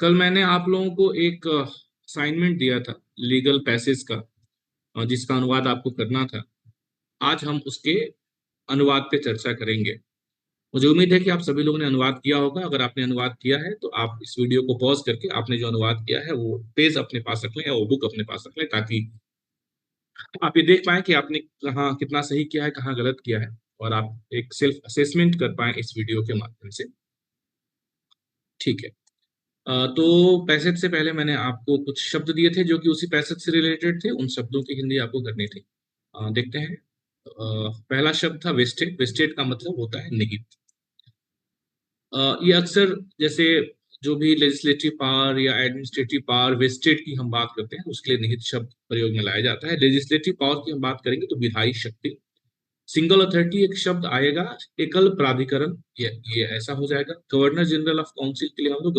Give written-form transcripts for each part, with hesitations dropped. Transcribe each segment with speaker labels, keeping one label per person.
Speaker 1: कल मैंने आप लोगों को एक असाइनमेंट दिया था लीगल पैसेज का, जिसका अनुवाद आपको करना था। आज हम उसके अनुवाद पे चर्चा करेंगे। मुझे उम्मीद है कि आप सभी लोगों ने अनुवाद किया होगा। अगर आपने अनुवाद किया है तो आप इस वीडियो को पॉज करके आपने जो अनुवाद किया है वो पेज अपने पास रख लें या वो बुक अपने पास रख लें, ताकि आप ये देख पाएं कि आपने कहाँ कितना सही किया है, कहाँ गलत किया है, और आप एक सेल्फ असेसमेंट कर पाएं इस वीडियो के माध्यम से। ठीक है। तो पैसेज से पहले मैंने आपको कुछ शब्द दिए थे जो कि उसी पैसेज से रिलेटेड थे। उन शब्दों की हिंदी आपको करनी थी। देखते हैं। पहला शब्द था वेस्टेड। वेस्टेड का मतलब होता है निहित। ये अक्सर जैसे जो भी लेजिस्लेटिव पावर या एडमिनिस्ट्रेटिव पावर वेस्टेड की हम बात करते हैं, उसके लिए निहित शब्द प्रयोग में लाया जाता है। लेजिस्लेटिव पावर की हम बात करेंगे तो विधायी शक्ति। सिंगल अथॉरिटी एक शब्द आएगा, एकल प्राधिकरण, ये ऐसा हो जाएगा। गवर्नर जनरल ऑफ काउंसिल के लिए हम लोग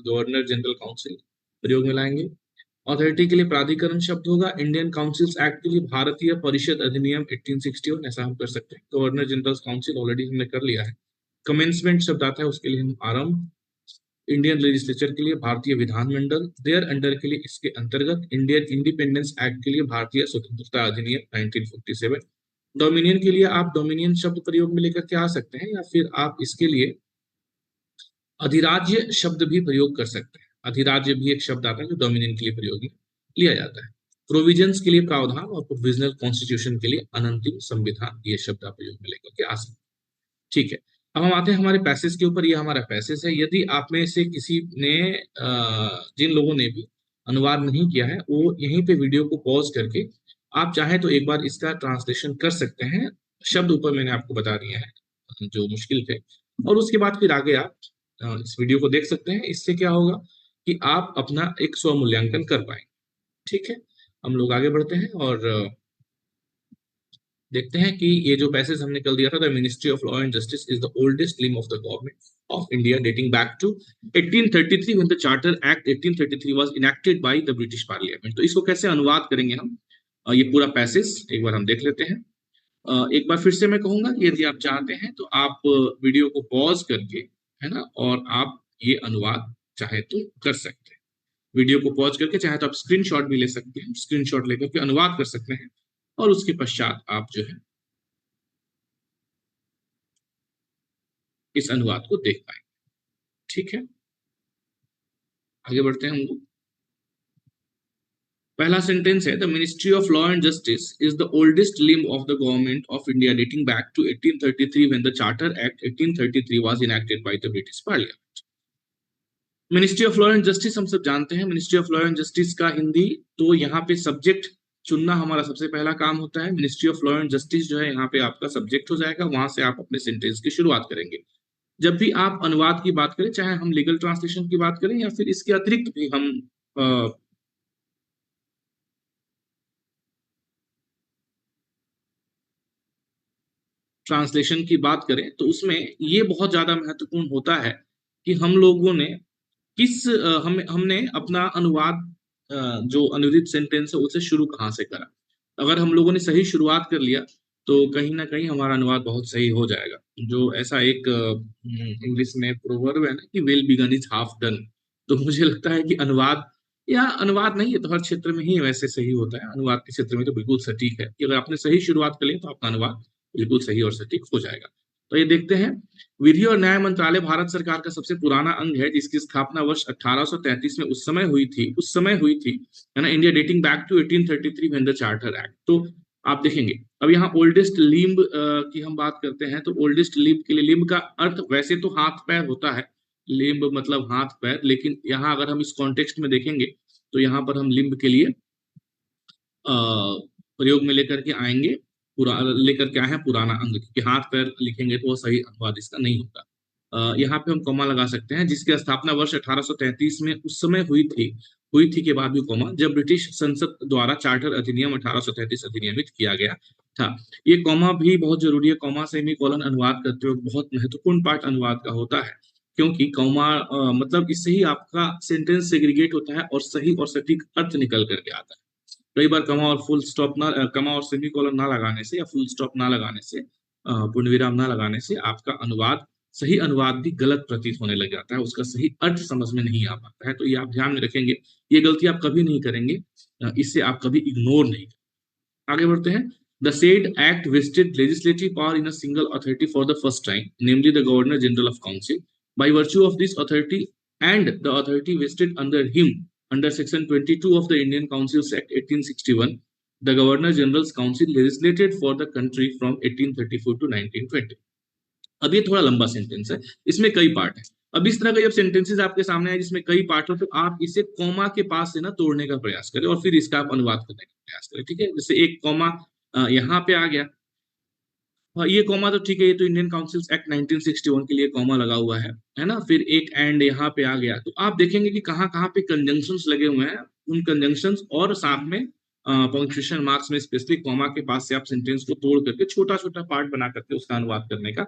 Speaker 1: गवर्नर जनरल काउंसिल प्रयोग में लाएंगे। अथॉरिटी के लिए प्राधिकरण शब्द होगा। इंडियन काउंसिल्स एक्ट के लिए भारतीय परिषद अधिनियम 1861, ऐसा हम कर सकते हैं। गवर्नर जनरल काउंसिल ऑलरेडी हमने कर लिया है। कमेंसमेंट शब्द आता है, उसके लिए हम आरंभ। इंडियन लेजिस्लेचर के लिए भारतीय विधानमंडल। देयर अंडर के लिए इसके अंतर्गत। इंडियन इंडिपेंडेंस एक्ट के लिए भारतीय स्वतंत्रता अधिनियम 1947। डोमिनियन के लिए आप डोमिनियन शब्द प्रयोग में लेकर के आ सकते हैं, या फिर आप इसके लिए अधिराज्य शब्द भी प्रयोग कर सकते हैं। अधिराज्य भी एक शब्द आता है जो डोमिनियन के लिए प्रयोग में लिया जाता है। प्रोविजंस के लिए प्रावधान, और प्रोविजनल कॉन्स्टिट्यूशन के लिए अनंतिम संविधान, ये शब्द आप प्रयोग में लेकर के आ सकते हैं। ठीक है। अब हम आते हैं हमारे पैसेज के ऊपर। ये हमारा पैसेज है। यदि आप में से किसी ने जिन लोगों ने भी अनुवाद नहीं किया है, वो यहीं पे वीडियो को पॉज करके आप चाहें तो एक बार इसका ट्रांसलेशन कर सकते हैं। शब्द ऊपर मैंने आपको बता दिए हैं जो मुश्किल थे, और उसके बाद फिर आगे आप इस वीडियो को देख सकते हैं। इससे क्या होगा कि आप अपना एक स्व मूल्यांकन कर पाएंगे। ठीक है। हम लोग आगे बढ़ते हैं और देखते हैं कि ये जो पैसेज हमने कल दिया था, the ministry of law and justice is the oldest limb of the government of India dating back to 1833 when the charter act 1833 was enacted by the British parliament. तो इसको कैसे अनुवाद करेंगे हम, ये पूरा पैसेज एक बार हम देख लेते हैं। एक बार फिर से मैं कहूंगा कि यदि आप चाहते हैं तो आप वीडियो को पॉज करके, है ना, और आप ये अनुवाद चाहे तो कर सकते हैं। वीडियो को पॉज करके चाहे तो आप स्क्रीनशॉट भी ले सकते हैं, स्क्रीनशॉट लेकर के अनुवाद कर सकते हैं, और उसके पश्चात आप जो है इस अनुवाद को देख पाएंगे। ठीक है। आगे बढ़ते हैं हम लोग। पहला सेंटेंस है, the ministry of law and justice is the oldest limb of the government of India dating back to 1833 when the charter act 1833 was enacted by the British parliament. Ministry of law and justice हम सब जानते हैं। Ministry of law and justice का हिंदी, तो यहाँ पे subject चुनना हमारा सबसे पहला काम होता है। Ministry of law and justice जो है यहाँ पे आपका सब्जेक्ट हो जाएगा, वहां से आप अपने सेंटेंस की शुरुआत करेंगे। जब भी आप अनुवाद की बात करें, चाहे हम लीगल ट्रांसलेशन की बात करें या फिर इसके अतिरिक्त भी हम ट्रांसलेशन की बात करें, तो उसमें ये बहुत ज्यादा महत्वपूर्ण होता है कि हम लोगों ने हमने अपना अनुवाद, जो अनुदित सेंटेंस है उसे शुरू कहाँ से करा। अगर हम लोगों ने सही शुरुआत कर लिया तो कहीं ना कहीं हमारा अनुवाद बहुत सही हो जाएगा। जो ऐसा एक इंग्लिश में प्रोवर्ब है ना कि well begun is half done. तो मुझे लगता है कि अनुवाद, या अनुवाद नहीं है तो हर क्षेत्र में ही वैसे सही होता है, अनुवाद के क्षेत्र में तो बिल्कुल सटीक है कि अगर आपने सही शुरुआत कर ली तो आपका अनुवाद बिल्कुल सही और सटीक हो जाएगा। तो ये देखते हैं। विधि और न्याय मंत्रालय भारत सरकार का सबसे पुराना अंग है, जिसकी स्थापना वर्ष 1833 में उस समय हुई थी, है ना, India dating back to 1833 when the charter act. तो आप देखेंगे अब यहाँ ओल्डेस्ट लिम्ब की हम बात करते हैं, तो ओल्डेस्ट लिम्ब के लिए लिम्ब का अर्थ वैसे तो हाथ पैर होता है। लिम्ब मतलब हाथ पैर, लेकिन यहाँ अगर हम इस कॉन्टेक्स्ट में देखेंगे तो यहाँ पर हम लिम्ब के लिए प्रयोग में लेकर के आएंगे, लेकर के आए हैं पुराना अंग, क्योंकि हाथ पैर लिखेंगे तो वो सही अनुवाद इसका नहीं होगा। यहाँ पे हम कॉमा लगा सकते हैं, जिसकी स्थापना वर्ष 1833 में उस समय हुई थी के बाद भी कॉमा, जब ब्रिटिश संसद द्वारा चार्टर अधिनियम 1833 अधिनियमित किया गया था। ये कॉमा भी बहुत जरूरी है। कॉमा सेमीकोलन अनुवाद करते हुए बहुत महत्वपूर्ण पार्ट अनुवाद का होता है, क्योंकि कॉमा मतलब इससे ही आपका सेंटेंस सेग्रीगेट होता है और सही और सटीक अर्थ निकल करके आता है। कई बार कमा और फुल स्टॉप ना, कमा और सेमीकोलन ना लगाने से या फुल स्टॉप ना लगाने से, पूर्ण विराम ना लगाने से आपका अनुवाद सही अनुवाद भी गलत प्रतीत होने लग जाता है, उसका सही अर्थ समझ में नहीं आ पाता है। तो ये आप ध्यान में रखेंगे, ये गलती आप कभी नहीं करेंगे, इससे आप कभी इग्नोर नहीं करेंगे। आगे बढ़ते हैं। The said act vested legislative power in a single authority for the first time, namely the Governor General of Council. By virtue of this authority and the authority vested under him under Section 22 of the Indian Councils Act 1861, the Governor General's Council legislated for the country from 1834 to 1920. अब ये थोड़ा लंबा sentence है, इसमें कई part है। अब इस तरह का जब सेंटेंसेस आपके सामने आए जिसमें कई पार्ट हो, तो आप इसे कॉमा के पास से ना तोड़ने का प्रयास करें और फिर इसका आप अनुवाद करने का प्रयास करें। ठीक है, जैसे एक कॉमा यहाँ पे आ गया, हाँ, ये कॉमा तो ठीक है, ये तो इंडियन काउंसिल्स एक्ट 1961 के लिए कॉमा लगा हुआ है ना। फिर एक एंड यहाँ पे आ गया, तो आप देखेंगे कि कहाँ कहाँ पे कंजंक्शंस लगे हुए हैं, उन कंजंक्शंस और साथ में पंक्चुएशन मार्क्स में स्पेशली कॉमा के पास से आप सेंटेंस को तोड़ करके छोटा छोटा पार्ट बना करके उसका अनुवाद करने का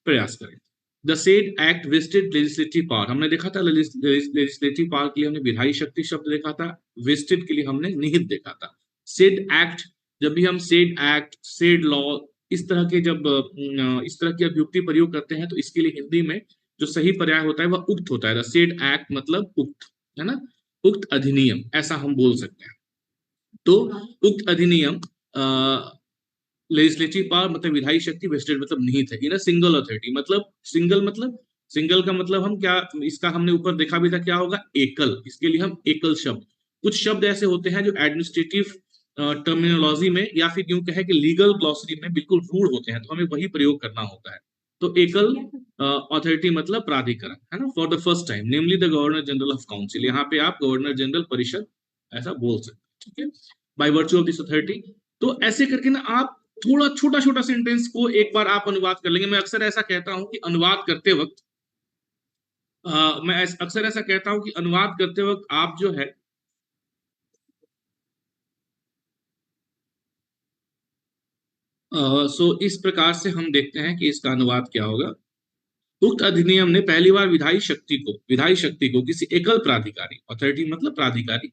Speaker 1: प्रयास करें। The said act vested legislative power, हमने देखा था लेजिस्लेटिव पावर के लिए हमने विधायी शक्ति शब्द देखा था, वेस्टेड के लिए हमने निहित देखा था। सेड एक्ट, जब भी हम सेड एक्ट, सेड लॉ, इस तरह के जब इस तरह की अभियुक्ति प्रयोग करते हैं, तो इसके लिए हिंदी में जो सही पर्याय होता है वह उक्त होता है। द सेड एक्ट मतलब उक्त, है ना, उक्त अधिनियम, ऐसा हम बोल सकते हैं। तो उक्त अधिनियम, लेजिस्लेटिव पावर मतलब विधायी शक्ति, वेस्टेड मतलब निहित है इन अ सिंगल अथॉरिटी। मतलब सिंगल का मतलब हम क्या, इसका हमने ऊपर देखा भी था, क्या होगा, एकल। इसके लिए हम एकल शब्द, कुछ शब्द ऐसे होते हैं जो एडमिनिस्ट्रेटिव टर्मिनोलॉजी में या फिर यूं कहे कि लीगल ग्लॉसरी में बिल्कुल रूढ़ होते हैं, तो हमें वही प्रयोग करना होता है। तो एकल अथॉरिटी मतलब प्राधिकरण, है ना। For the first time namely the governor general of council, यहाँ पे आप गवर्नर जनरल परिषद ऐसा बोल सकते हैं। ठीक है, bye virtue of this authority. तो ऐसे करके ना आप थोड़ा छोटा छोटा सेंटेंस को एक बार आप अनुवाद कर लेंगे। मैं अक्सर ऐसा कहता हूं कि अनुवाद करते वक्त अक्सर ऐसा कहता हूं कि अनुवाद करते वक्त आप जो है सो इस प्रकार से हम देखते हैं कि इसका अनुवाद क्या होगा। उक्त अधिनियम ने पहली बार विधायी शक्ति को किसी एकल प्राधिकारी, अथॉरिटी मतलब प्राधिकारी,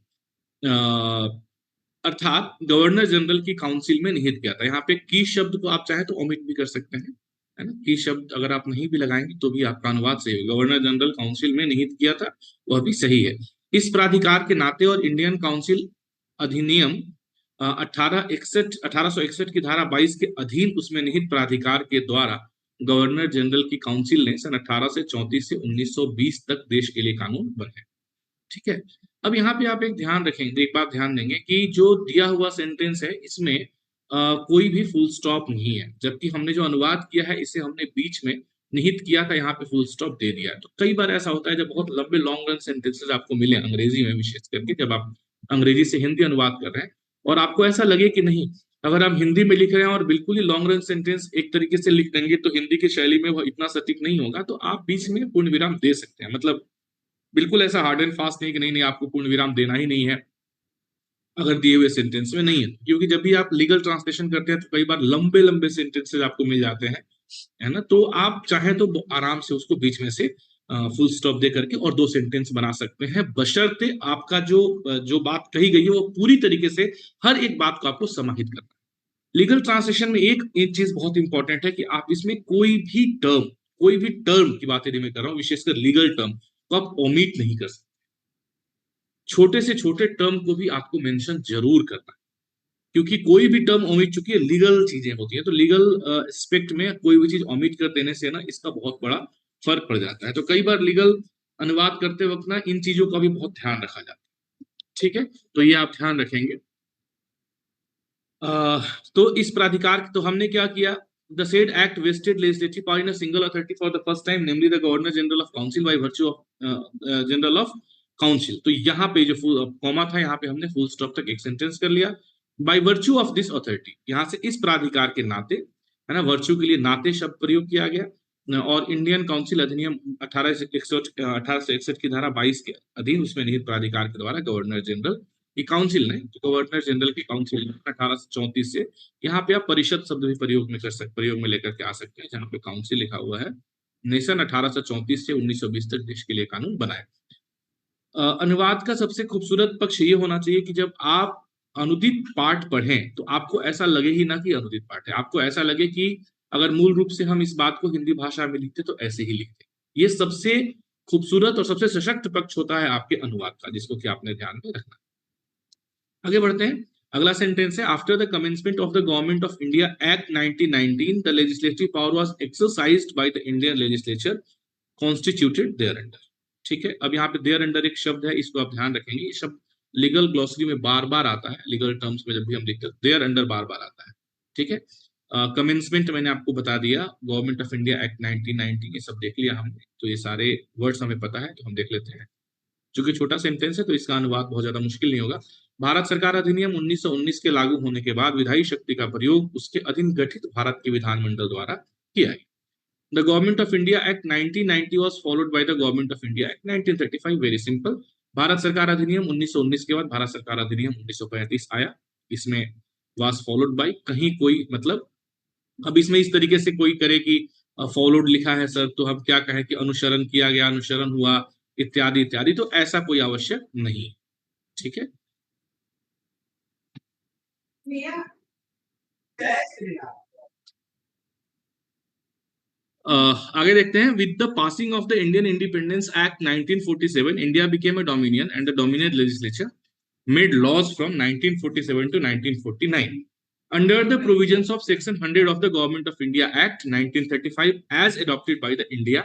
Speaker 1: अर्थात गवर्नर जनरल की काउंसिल में निहित किया था। यहाँ पे की शब्द को आप चाहे तो ओमिट भी कर सकते हैं, है ना। की शब्द अगर आप नहीं भी लगाएंगे तो भी आपका अनुवाद सही होगा। गवर्नर जनरल काउंसिल में निहित किया था, वह भी सही है। इस प्राधिकार के नाते और इंडियन काउंसिल अधिनियम 1861 की धारा 22 के अधीन उसमें निहित प्राधिकार के द्वारा गवर्नर जनरल की काउंसिल ने सन 1834 से 1920 तक देश के लिए कानून बनाए। ठीक है, अब यहाँ पे आप एक ध्यान रखेंगे, एक बात ध्यान देंगे कि जो दिया हुआ सेंटेंस है इसमें कोई भी फुल स्टॉप नहीं है, जबकि हमने जो अनुवाद किया है इसे हमने बीच में निहित किया था, यहाँ पे फुल स्टॉप दे दिया है। तो कई बार ऐसा होता है जब बहुत लंबे लॉन्ग रन सेंटेंसेस आपको मिले अंग्रेजी में, विशेष करके जब आप अंग्रेजी से हिंदी अनुवाद कर रहे हैं और आपको ऐसा लगे कि नहीं, अगर आप हिंदी में लिख रहे हैं और बिल्कुल ही लॉन्ग रन सेंटेंस एक तरीके से लिख देंगे तो हिंदी की शैली में वो इतना सटीक नहीं होगा, तो आप बीच में पूर्ण विराम दे सकते हैं। मतलब बिल्कुल ऐसा हार्ड एंड फास्ट नहीं कि नहीं नहीं आपको पूर्ण विराम देना ही नहीं है अगर दिए हुए सेंटेंस में नहीं है, क्योंकि जब भी आप लीगल ट्रांसलेशन करते हैं तो कई बार लंबे लंबे सेंटेंसेस आपको मिल जाते हैं, है ना। तो आप चाहे तो आराम से उसको बीच में से फुल स्टॉप दे करके और दो सेंटेंस बना सकते हैं, बशर्ते आपका जो बात कही गई है वो पूरी तरीके से हर एक बात को आपको समाहित करना है। लीगल ट्रांसलेशन में एक चीज बहुत इंपॉर्टेंट है कि आप इसमें कोई भी टर्म की बात यदि मैं कर रहा हूँ, विशेषकर लीगल टर्म, तो आप ओमिट नहीं कर सकते। छोटे से छोटे टर्म को भी आपको मेंशन जरूर करना है, क्योंकि कोई भी टर्म ओमिट, चूंकि लीगल चीजें होती है तो लीगल एस्पेक्ट में कोई भी चीज ओमिट कर देने से ना इसका बहुत बड़ा फर्क पड़ जाता है। तो कई बार लीगल अनुवाद करते वक्त ना इन चीजों का भी बहुत ध्यान रखा जाता है। ठीक है, तो ये आप ध्यान रखेंगे। तो इस प्राधिकार, तो हमने क्या किया, the said act vested legislative power in a single authority for the first time namely the governor general of council by virtue of general of council. तो यहाँ पे जो कॉमा था यहाँ पे हमने फुल स्टॉप तक एक सेंटेंस कर लिया। Bye virtue of this authority, यहाँ से इस प्राधिकार के नाते, है ना, वर्च्यू के लिए नाते शब्द प्रयोग किया गया, और इंडियन काउंसिल अधिनियम 1861 की धारा 22 के अधीन उसमें निहित प्राधिकार के द्वारा गवर्नर जनरल की काउंसिल ने, तो गवर्नर जनरल की काउंसिल ने 1834 से, यहाँ पे आप परिषद शब्द भी प्रयोग में लेकर के आ सकते हैं, जहाँ पे काउंसिल लिखा हुआ है, नेशन 1834 से 1920 तक देश के लिए कानून बनाए। अनुवाद का सबसे खूबसूरत पक्ष ये होना चाहिए कि जब आप अनुदित पाठ पढ़ें तो आपको ऐसा लगे ही ना कि अनुदित पाठ है, आपको ऐसा लगे कि अगर मूल रूप से हम इस बात को हिंदी भाषा में लिखते तो ऐसे ही लिखते। ये सबसे खूबसूरत और सबसे सशक्त पक्ष होता है आपके अनुवाद का, जिसको कि आपने ध्यान में रखना। आगे बढ़ते हैं। अगला सेंटेंस है, after the commencement of the government of India act 1919 the legislative power was exercised by the Indian legislature constituted thereunder. ठीक है, अब यहाँ पे देयर अंडर एक शब्द है, इसको आप ध्यान रखेंगे। ये शब्द लीगल ग्लॉसरी में बार बार आता है, लीगल टर्म्स में जब भी हम लिखते हैं देयर अंडर बार बार आता है। ठीक है, कमेंसमेंट मैंने आपको बता दिया, गवर्नमेंट ऑफ इंडिया एक्ट 1990, ये सब देख लिया हमने, तो ये सारे वर्ड्स हमें पता है, तो हम देख लेते हैं। चूंकि छोटा सेंटेंस है तो इसका अनुवाद बहुत ज्यादा मुश्किल नहीं होगा। भारत सरकार अधिनियम 1919 के लागू होने के बाद विधायी शक्ति का प्रयोग उसके अधीन गठित भारत के विधानमंडल द्वारा किया है। The Government of India Act 1990 was followed by the Government of India Act 1935. Very simple. Bharat सरकार अधिनियम 1919 के बाद भारत सरकार अधिनियम 1935 आया। इसमें was followed by कहीं कोई मतलब, अब इसमें इस तरीके से कोई करे कि फॉलोड लिखा है सर, तो हम क्या कहें कि अनुसरण किया गया, अनुसरण हुआ, इत्यादि इत्यादि, तो ऐसा कोई आवश्यक नहीं। ठीक है, आगे देखते हैं। With the passing of the Indian independence act 1947 India became a dominion and the dominion legislature made laws from 1947 to 1949 under the provisions of section 100 of the Government of India Act 1935 as adopted by the India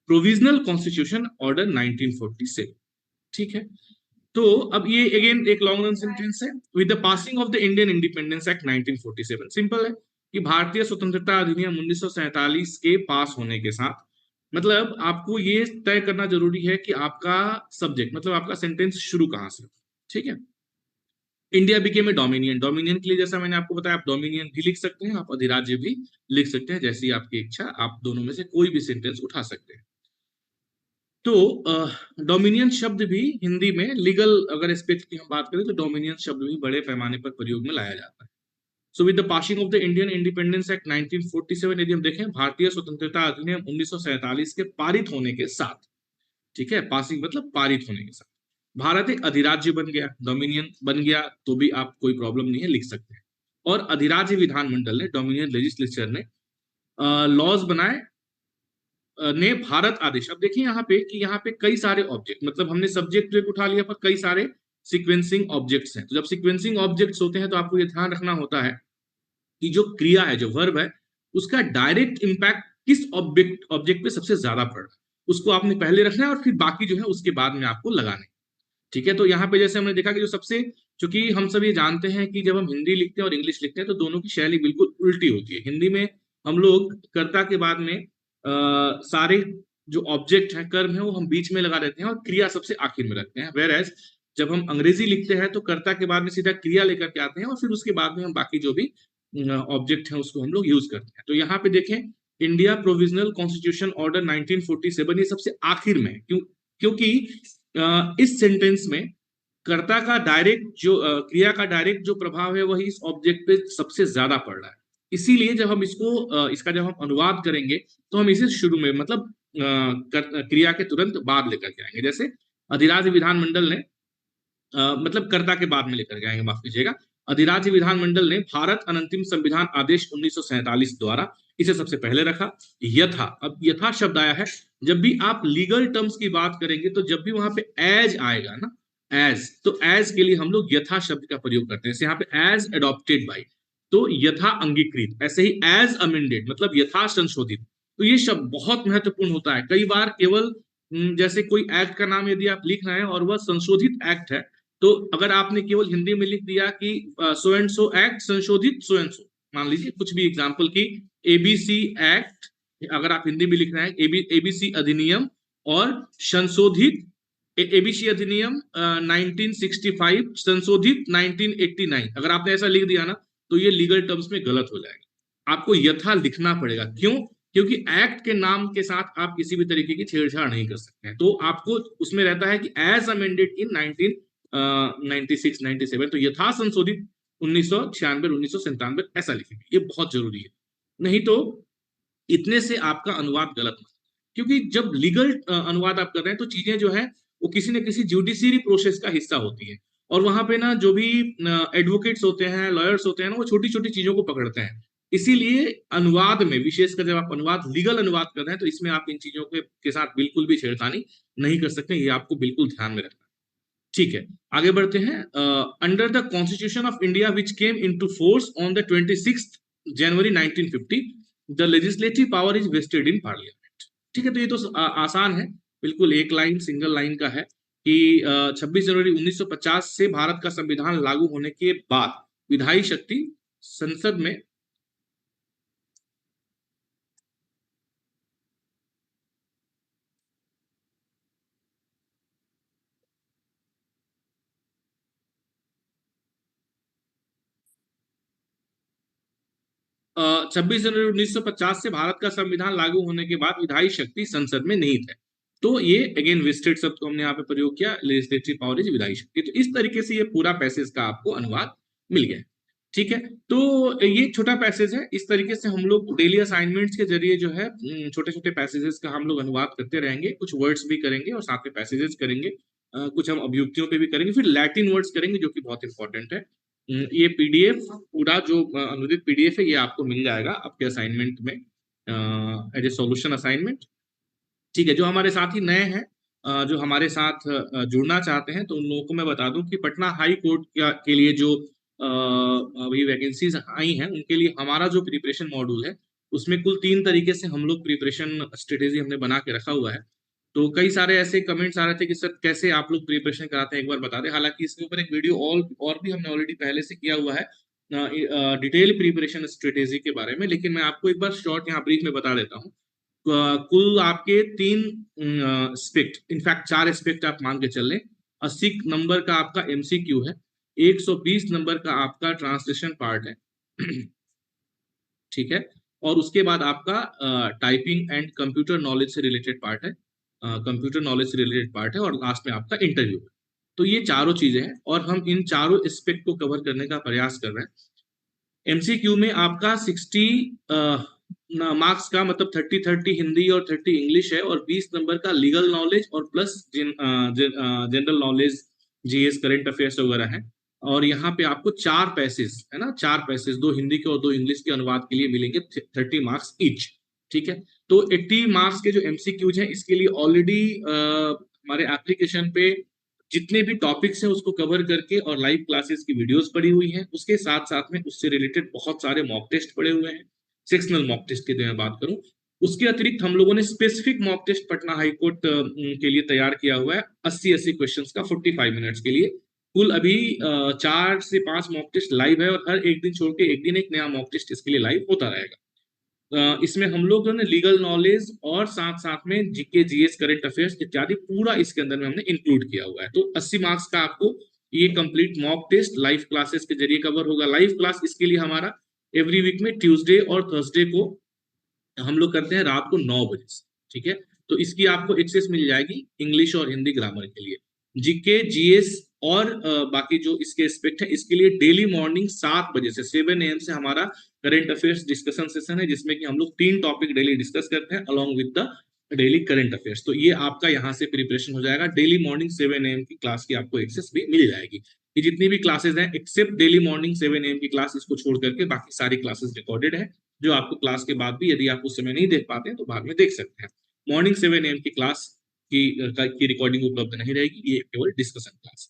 Speaker 1: Provisional Constitution Order 1947। ठीक है, तो अब ये again एक long run sentence है। With the passing of the Indian independence act 1947, simple है कि भारतीय स्वतंत्रता अधिनियम 1947 के पास होने के साथ, मतलब आपको ये तय करना जरूरी है कि आपका सब्जेक्ट, मतलब आपका सेंटेंस शुरू कहां से। ठीक है, India became a dominion, dominion के लिए जैसा मैंने आपको बताया, आप डोमिनियन भी लिख सकते हैं, आप अधिराज्य भी लिख सकते हैं, जैसी आपकी इच्छा, आप दोनों में से कोई भी सेंटेंस उठा सकते हैं। तो डोमिनियन शब्द भी हिंदी में लीगल अगर एस्पेक्ट की हम बात करें तो डोमिनियन शब्द भी बड़े पैमाने पर प्रयोग में लाया जाता है। So with the passing of the Indian independence act 1947, यदि हम देखें भारतीय स्वतंत्रता अधिनियम 1947 के पारित होने के साथ, ठीक है, पासिंग मतलब पारित होने के साथ, भारत एक अधिराज्य बन गया, डोमिनियन बन गया, तो भी आप कोई प्रॉब्लम नहीं है, लिख सकते हैं। और अधिराज्य विधानमंडल ने, डोमिनियन लेजिस्लेचर ने लॉज बनाए, ने भारत आदेश। अब देखिए यहाँ पे कि यहाँ पे कई सारे ऑब्जेक्ट, मतलब हमने सब्जेक्ट एक उठा लिया पर कई सारे सीक्वेंसिंग ऑब्जेक्ट्स हैं। तो जब सीक्वेंसिंग ऑब्जेक्ट्स होते हैं तो आपको ये ध्यान रखना होता है कि जो क्रिया है, जो वर्ब है, उसका डायरेक्ट इंपैक्ट किस ऑब्जेक्ट ऑब्जेक्ट पे सबसे ज्यादा पड़ रहा है, उसको आपने पहले रखना है और फिर बाकी जो है उसके बाद में आपको लगाना है। ठीक है, तो यहाँ पे जैसे हमने देखा कि जो सबसे, चूंकि हम सब ये जानते हैं कि जब हम हिंदी लिखते हैं और इंग्लिश लिखते हैं तो दोनों की शैली बिल्कुल उल्टी होती है। हिंदी में हम लोग कर्ता के बाद में सारे जो ऑब्जेक्ट है, कर्म है, वो हम बीच में लगा देते हैं और क्रिया सबसे आखिर में रखते हैं। वेर एज जब हम अंग्रेजी लिखते हैं तो कर्ता के बाद में सीधा क्रिया लेकर के आते हैं और फिर उसके बाद में हम बाकी जो भी ऑब्जेक्ट है उसको हम लोग यूज करते हैं। तो यहाँ पे देखें, इंडिया प्रोविजनल कॉन्स्टिट्यूशन ऑर्डर 1947, ये सबसे आखिर में क्यों, क्योंकि इस सेंटेंस में कर्ता का डायरेक्ट जो क्रिया का डायरेक्ट जो प्रभाव है वही इस ऑब्जेक्ट पे सबसे ज्यादा पड़ रहा है। इसीलिए जब हम इसको इसका जब हम अनुवाद करेंगे तो हम इसे शुरू में, मतलब क्रिया के तुरंत बाद लेकर के आएंगे। जैसे अधिराज्य विधानमंडल ने, मतलब कर्ता के बाद में लेकर के आएंगे, माफ कीजिएगा। अधिराज्य विधानमंडल ने भारत अनंतिम संविधान आदेश 1947 द्वारा, इसे सबसे पहले रखा। यथा, अब यथा शब्द आया है, जब भी आप लीगल टर्म्स की बात करेंगे तो जब भी वहां पे एज आएगा ना, एज, तो एज के लिए हम लोग यथा शब्द का प्रयोग करते हैं। यहाँ पे एज एडॉप्टेड बाई, तो यथा अंगीकृत, ऐसे ही एज अमेंडेड मतलब यथा संशोधित। तो ये शब्द बहुत महत्वपूर्ण होता है। कई बार केवल जैसे कोई एक्ट का नाम यदि आप लिख रहे हैं और वह संशोधित एक्ट है, तो अगर आपने केवल हिंदी में लिख दिया कि सो एंड सो एक्ट संशोधित सो एंड सो, मान लीजिए कुछ भी एग्जांपल की एबीसी एक्ट, अगर आप हिंदी में लिख रहे हैं एबीसी अधिनियम और संशोधित एबीसी अधिनियम 1965 संशोधित 1989, अगर आपने ऐसा लिख दिया ना तो ये लीगल टर्म्स में गलत हो जाएगा। आपको यथा लिखना पड़ेगा। क्यों? क्योंकि एक्ट के नाम के साथ आप किसी भी तरीके की छेड़छाड़ नहीं कर सकते हैं। तो आपको उसमें रहता है कि एज अमेंडेड इन 1996 97, तो यथा संशोधित 1996 1997 ऐसा लिखेंगे, ये बहुत जरूरी है। नहीं तो इतने से आपका अनुवाद गलत ना, क्योंकि जब लीगल अनुवाद आप कर रहे हैं तो चीजें जो है वो किसी न किसी जुडिशियरी प्रोसेस का हिस्सा होती है। और वहां पे ना जो भी एडवोकेट्स होते हैं, लॉयर्स होते हैं ना, वो छोटी छोटी चीजों को पकड़ते हैं। इसीलिए अनुवाद में विशेषकर जब आप अनुवाद लीगल अनुवाद कर रहे हैं तो इसमें आप इन चीजों के साथ बिल्कुल भी छेड़खानी नहीं कर सकते, ये आपको बिल्कुल ध्यान में रखना है। ठीक है, आगे बढ़ते हैं। Under the constitution of India which came into force on the 26 January 1950 the legislative power is vested in parliament. ठीक है, तो ये तो आसान है, बिल्कुल एक लाइन सिंगल लाइन का है कि 26 जनवरी 1950 से भारत का संविधान लागू होने के बाद विधायी शक्ति संसद में 26 जनवरी 1950 से भारत का संविधान लागू होने के बाद विधायी शक्ति संसद में निहित है। तो ये अगेन वेस्टेड शब्द को हमने यहाँ पे प्रयोग किया, लेजिस्लेटिव पावर इज विधायी शक्ति। तो इस तरीके से ये पूरा पैसेज का आपको अनुवाद मिल गया। ठीक है, तो ये छोटा पैसेज है, इस तरीके से हम लोग डेली असाइनमेंट्स के जरिए जो है छोटे छोटे पैसेजेस का हम लोग अनुवाद करते रहेंगे, कुछ वर्ड्स भी करेंगे और साथ में पैसेजेस करेंगे, कुछ हम अभियुक्तियों पे भी करेंगे, फिर लैटिन वर्ड्स करेंगे जो कि बहुत इंपॉर्टेंट है। ये पीडीएफ पूरा जो अनुदित पीडीएफ है ये आपको मिल जाएगा आपके असाइनमेंट में एज ए सॉल्यूशन असाइनमेंट। ठीक है, जो हमारे साथ ही नए हैं, जो हमारे साथ जुड़ना चाहते हैं, तो उन लोगों को मैं बता दूं कि पटना हाई कोर्ट के लिए जो अभी वैकेंसीज आई हैं उनके लिए हमारा जो प्रिपरेशन मॉड्यूल है उसमें कुल 3 तरीके से हम लोग प्रिपरेशन स्ट्रेटेजी हमने बना के रखा हुआ है। तो कई सारे ऐसे कमेंट्स आ रहे थे कि सर कैसे आप लोग प्रिपरेशन कराते हैं, एक बार बता दें। हालांकि इसके ऊपर एक वीडियो और भी हमने ऑलरेडी पहले से किया हुआ है डिटेल प्रिपरेशन स्ट्रेटेजी के बारे में, लेकिन मैं आपको एक बार शॉर्ट यहाँ ब्रीफ में बता देता हूँ। कुल आपके 3 एस्पेक्ट, इनफैक्ट 4 एस्पेक्ट आप मान के चल लें। 80 नंबर का आपका एमसीक्यू है, 120 नंबर का आपका ट्रांसलेशन पार्ट है। ठीक है, और उसके बाद आपका टाइपिंग एंड कंप्यूटर नॉलेज से रिलेटेड पार्ट है, कंप्यूटर नॉलेज से रिलेटेड पार्ट है, और लास्ट में आपका इंटरव्यू है। तो ये चारों चीजें हैं और हम इन चारों एस्पेक्ट को कवर करने का प्रयास कर रहे हैं। एमसीक्यू में आपका 60 मार्क्स का मतलब 30-30 हिंदी और 30 इंग्लिश है, और 20 नंबर का लीगल नॉलेज और plus general knowledge, GS, current affairs वगैरह है। और यहाँ पे आपको 4 पैसेज है ना, 4 पैसेज, 2 हिंदी के और 2 इंग्लिश के अनुवाद के लिए मिलेंगे 30 मार्क्स ईच। ठीक है, तो 80 मार्क्स के जो एमसीक्यूज हैं इसके लिए ऑलरेडी हमारे एप्लीकेशन पे जितने भी टॉपिक्स हैं उसको कवर करके और लाइव क्लासेस की वीडियोस पड़ी हुई हैं, उसके साथ साथ में उससे रिलेटेड बहुत सारे मॉक टेस्ट पड़े हुए हैं। सेक्शनल मॉक टेस्ट की मैं बात करूं, उसके अतिरिक्त हम लोगों ने specific mock test Patna high court के लिए तैयार किया हुआ है, 80-80 क्वेश्चंस का 45 मिनट्स के लिए। कुल अभी 4 से 5 मॉक टेस्ट लाइव है, और हर एक दिन छोड़ के एक दिन एक नया मॉक टेस्ट इसके लिए लाइव होता रहेगा। इसमें हम लोग जो है लीगल नॉलेज और साथ साथ में जीके, जीएस, करंट अफेयर्स इत्यादि पूरा इसके अंदर में हमने इंक्लूड किया हुआ है। तो 80 मार्क्स का आपको ये complete mock test live classes के जरिए कवर होगा। लाइव क्लास इसके लिए हमारा एवरी वीक में ट्यूसडे और थर्सडे को हम लोग करते हैं रात को 9 बजे से। ठीक है, तो इसकी आपको एक्सेस मिल जाएगी इंग्लिश और हिंदी ग्रामर के लिए। जीके, जीएस और बाकी जो इसके एस्पेक्ट है इसके लिए डेली मॉर्निंग 7 बजे से 7 AM से हमारा करंट अफेयर्स डिस्कशन सेशन है, जिसमें कि हम लोग 3 टॉपिक डेली डिस्कस करते हैं along with the daily current affairs. तो ये आपका यहाँ से प्रिपरेशन हो जाएगा। डेली मॉर्निंग 7 AM की क्लास की आपको एक्सेस भी मिल जाएगी। ये जितनी भी क्लासेस हैं एक्सेप्ट डेली मॉर्निंग 7 AM की क्लास, इसको छोड़ करके बाकी सारी क्लासेस रिकॉर्डेड है, जो आपको क्लास के बाद भी यदि आप उस समय नहीं देख पाते हैं तो बाद में देख सकते हैं। मॉर्निंग 7 AM की क्लास की रिकॉर्डिंग उपलब्ध नहीं रहेगी, ये केवल डिस्कशन क्लास।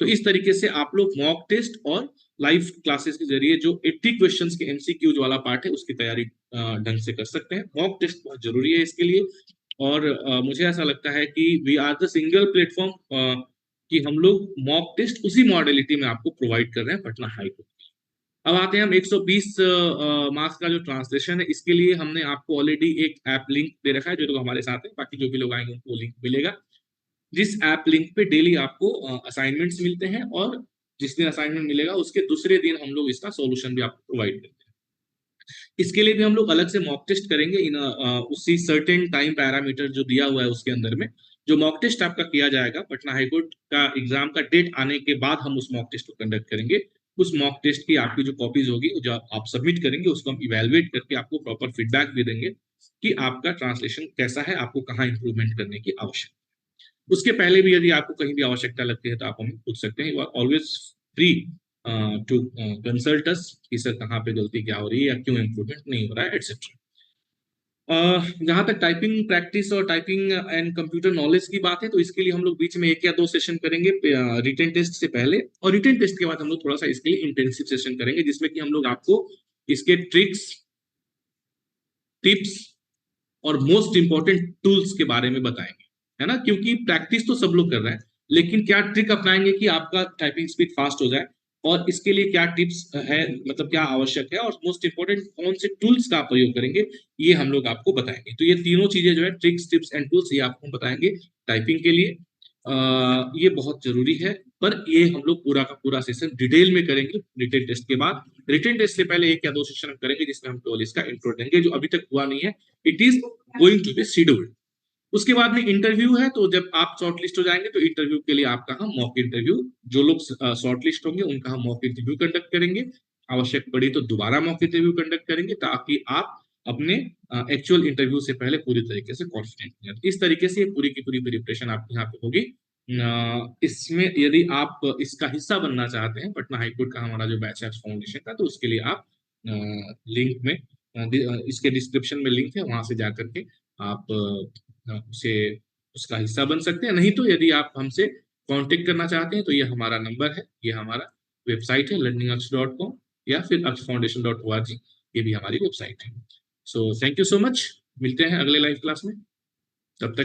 Speaker 1: तो इस तरीके से आप लोग मॉक टेस्ट और लाइव क्लासेस के जरिए जो 80 क्वेश्चंस के एमसीक्यूज वाला पार्ट है उसकी तैयारी ढंग से कर सकते हैं। मॉक टेस्ट बहुत जरूरी है इसके लिए, और मुझे ऐसा लगता है कि we are the single platform कि हम लोग मॉक टेस्ट उसी मॉडलिटी में आपको प्रोवाइड कर रहे हैं पटना हाई कोर्ट। अब आते हैं हम 120 मार्क्स का जो ट्रांसलेशन है इसके लिए हमने आपको ऑलरेडी एक ऐप लिंक दे रखा है, जो लोग हमारे साथ हैं, बाकी जो भी लोग आएंगे उनको लिंक मिलेगा। जिस ऐप लिंक पे डेली आपको असाइनमेंट्स मिलते हैं, और जिस दिन असाइनमेंट मिलेगा उसके दूसरे दिन हम लोग इसका सॉल्यूशन भी आपको प्रोवाइड करते हैं। इसके लिए भी हम लोग अलग से मॉक टेस्ट करेंगे इन उसी सर्टेन टाइम पैरामीटर जो दिया हुआ है उसके अंदर में। जो मॉक टेस्ट आपका किया जाएगा पटना हाईकोर्ट का एग्जाम का डेट आने के बाद हम उस मॉक टेस्ट को कंडक्ट करेंगे। उस मॉक टेस्ट की आपकी जो कॉपीज होगी जो आप सबमिट करेंगे उसको हम इवेलुएट करके आपको प्रॉपर फीडबैक भी देंगे कि आपका ट्रांसलेशन कैसा है, आपको कहाँ इंप्रूवमेंट करने की आवश्यकता है। उसके पहले भी यदि आपको कहीं भी आवश्यकता लगती है तो आप हमें पूछ सकते हैं। You are always free to consult us कि सर कहाँ पे गलती क्या हो रही है या क्यों इम्प्रूवमेंट नहीं हो रहा है एटसेट्रा। जहाँ तक टाइपिंग प्रैक्टिस और टाइपिंग एंड कंप्यूटर नॉलेज की बात है, तो इसके लिए हम लोग बीच में 1 या 2 सेशन करेंगे रिटन टेस्ट से पहले, और रिटन टेस्ट के बाद हम लोग थोड़ा सा इसके लिए इंटेंसिव सेशन करेंगे, जिसमें कि हम लोग आपको इसके ट्रिक्स, टिप्स और मोस्ट इंपॉर्टेंट टूल्स के बारे में बताएंगे, है ना। क्योंकि प्रैक्टिस तो सब लोग कर रहे हैं, लेकिन क्या ट्रिक अपनाएंगे कि आपका टाइपिंग स्पीड फास्ट हो जाए, और इसके लिए क्या टिप्स है, मतलब क्या आवश्यक है, और मोस्ट इंपॉर्टेंट कौन से टूल्स का प्रयोग करेंगे, ये हम लोग आपको बताएंगे। तो ये तीनों चीजें जो है, ट्रिक्स, टिप्स एंड टूल्स, ये आपको बताएंगे टाइपिंग के लिए। ये बहुत जरूरी है, पर ये हम लोग पूरा का पूरा सेशन डिटेल में करेंगे रिटेन टेस्ट के बाद। रिटेन टेस्ट से पहले 1 या 2 सेशन हम करेंगे, जिसमें हम केवल इसका इंट्रो देंगे, जो अभी तक हुआ नहीं है। It is going to be scheduled. उसके बाद में इंटरव्यू है, तो जब आप शॉर्ट लिस्ट हो जाएंगे तो इंटरव्यू के लिए आपका हम मॉक इंटरव्यू, जो लोग शॉर्ट लिस्ट होंगे उनका हम मॉक इंटरव्यू कंडक्ट करेंगे। आवश्यक पड़ी तो दोबारा मॉक इंटरव्यू कंडक्ट करेंगे, ताकि आप अपने एक्चुअल इंटरव्यू से पहले पूरी तरीके से कॉन्फिडेंट हैं। इस तरीके से पूरी की पूरी प्रिपरेशन आपकी यहाँ पे होगी। इसमें यदि आप इसका हिस्सा बनना चाहते हैं, पटना हाईकोर्ट का हमारा जो बैच है फाउंडेशन का, तो उसके लिए आप लिंक में इसके डिस्क्रिप्शन में लिंक है, वहां से जाकर के आप उसे उसका हिस्सा बन सकते हैं। नहीं तो यदि आप हमसे कांटेक्ट करना चाहते हैं, तो ये हमारा नंबर है, ये हमारा वेबसाइट है learningaksh.com, या फिर akshfoundation.org, ये भी हमारी वेबसाइट है। So thank you so much, मिलते हैं अगले लाइव क्लास में, तब तक